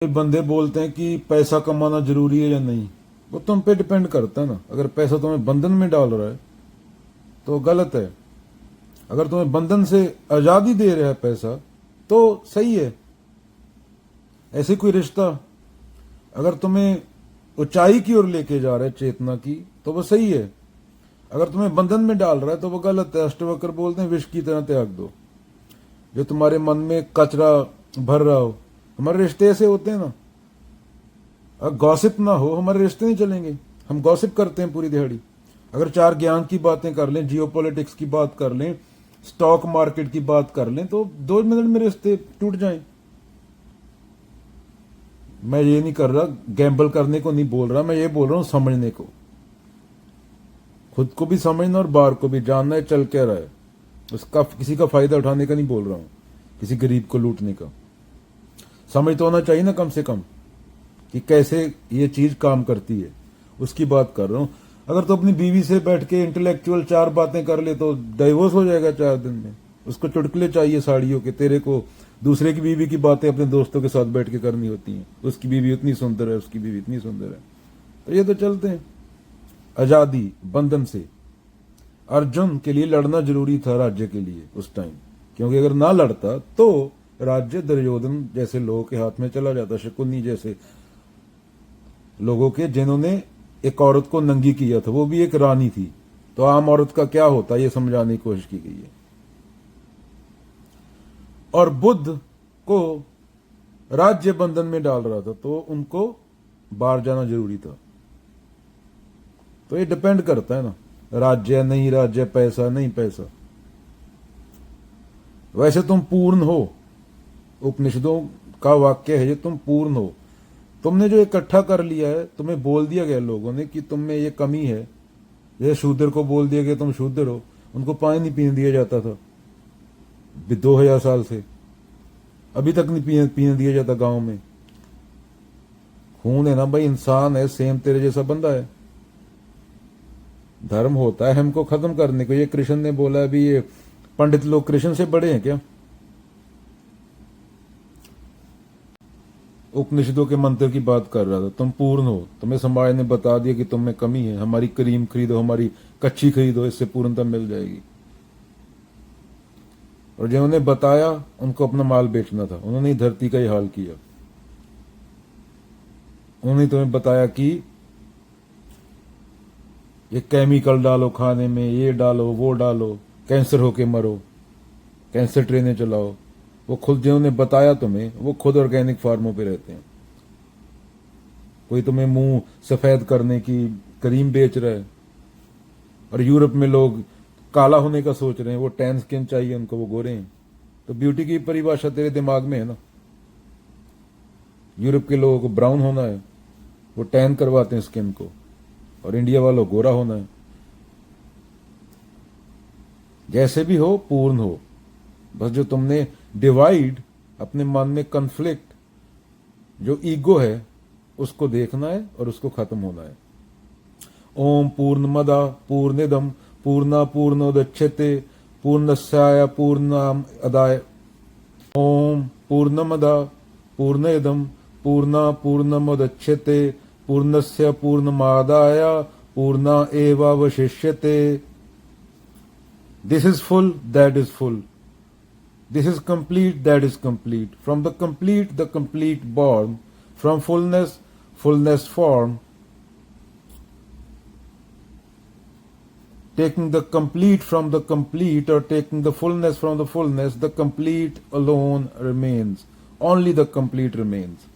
बंदे बोलते हैं कि पैसा कमाना जरूरी है या नहीं। वो तुम पे डिपेंड करता है ना। अगर पैसा तुम्हें बंधन में डाल रहा है तो गलत है। अगर तुम्हें बंधन से आजादी दे रहा है पैसा तो सही है। ऐसे कोई रिश्ता अगर तुम्हें ऊंचाई की ओर लेके जा रहा है चेतना की तो वो सही है। अगर तुम्हें बंधन में डाल रहा है तो वो गलत है। अष्टवक्र बोलते हैं विष की तरह त्याग दो। जो तुम्हारे मन में कचरा भर रहा हो, हमारे रिश्ते ऐसे होते हैं ना। अगर गॉसिप ना हो हमारे रिश्ते नहीं चलेंगे। हम गॉसिप करते हैं पूरी दिहाड़ी। अगर चार ज्ञान की बातें कर लें, जियोपॉलिटिक्स की बात कर लें, स्टॉक मार्केट की बात कर लें तो 2 मिनट में रिश्ते टूट जाएं। मैं ये नहीं कर रहा, गैम्बल करने को नहीं बोल रहा, मैं ये बोल रहा हूं समझने को। खुद को भी समझना और बाहर को भी जानना है चल क्या रहा है। उसका किसी का फायदा उठाने का नहीं बोल रहा हूं, किसी गरीब को लूटने का। समझ तो होना चाहिए ना कम से कम कि कैसे ये चीज काम करती है, उसकी बात कर रहा हूं। अगर तो अपनी बीवी से बैठ के इंटेलेक्चुअल 4 बातें कर ले तो डाइवोर्स हो जाएगा 4 दिन में। उसको चुटकुले चाहिए साड़ियों के। तेरे को दूसरे की बीवी की बातें अपने दोस्तों के साथ बैठ के करनी होती हैं। उसकी बीवी उतनी सुंदर है, उसकी बीवी इतनी सुंदर है, तो ये तो चलते हैं। आजादी बंधन से अर्जुन के लिए लड़ना जरूरी था राज्य के लिए उस टाइम, क्योंकि अगर ना लड़ता तो राज्य दुर्योधन जैसे लोगों के हाथ में चला जाता, शकुनी जैसे लोगों के, जिन्होंने एक औरत को नंगी किया था, वो भी एक रानी थी। तो आम औरत का क्या होता ये समझाने की कोशिश की गई है। और बुद्ध को राज्य बंधन में डाल रहा था तो उनको बाहर जाना जरूरी था। तो ये डिपेंड करता है ना, राज्य नहीं राज्य, पैसा नहीं पैसा। वैसे तुम पूर्ण हो, उपनिषदों का वाक्य है ये, तुम पूर्ण हो। तुमने जो इकट्ठा कर लिया है, तुम्हें बोल दिया गया लोगों ने कि तुम में ये कमी है। जैसे शूद्र को बोल दिया गया तुम शूद्र हो, उनको पानी नहीं पीने दिया जाता था 2000 साल से, अभी तक नहीं पीने दिया जाता गांव में। खून है ना भाई, इंसान है, सेम तेरे जैसा बंदा है। धर्म होता है हमको खत्म करने को। ये कृष्ण ने बोला, अभी ये पंडित लोग कृष्ण से बड़े हैं क्या? उपनिषदों के मंत्र की बात कर रहा था। तुम पूर्ण हो, तुम्हें समाज ने बता दिया कि तुम में कमी है, हमारी क्रीम खरीदो, हमारी कच्ची खरीदो, इससे पूर्णता मिल जाएगी। और जिन्होंने बताया उनको अपना माल बेचना था, उन्होंने धरती का ही हाल किया। उन्होंने तुम्हें बताया कि ये केमिकल डालो खाने में, ये डालो वो डालो, कैंसर होके मरो, कैंसर ट्रेनें चलाओ। वो खुद जिन्होंने बताया तुम्हें, वो खुद ऑर्गेनिक फार्मों पे रहते हैं। कोई तुम्हें मुंह सफेद करने की क्रीम बेच रहा है। और यूरोप में लोग काला होने का सोच रहे हैं, वो टैन स्किन चाहिए उनको, वो गोरे हैं। तो ब्यूटी की परिभाषा तेरे दिमाग में है ना। यूरोप के लोगों को ब्राउन होना है, वो टैन करवाते हैं स्किन को, और इंडिया वालों को गोरा होना है। जैसे भी हो पूर्ण हो। बस जो तुमने डिवाइड, अपने मन में कन्फ्लिक्ट, जो ईगो है, उसको देखना है और उसको खत्म होना है। ओम पूर्णमदा पूर्णिदम पूर्णा पूर्णोदच्यते पूर्णस्याय पूर्णमादाय। ओम पूर्णमदा पूर्णेदम पूर्णा पूर्णमुदच्यते पूर्णस्य पूर्णमादाय पूर्णा एवावशिष्यते। This is full, that is full. This is complete, that is complete. From the complete born. From fullness, fullness form. Taking the complete from the complete, or taking the fullness from the fullness, the complete alone remains. Only the complete remains.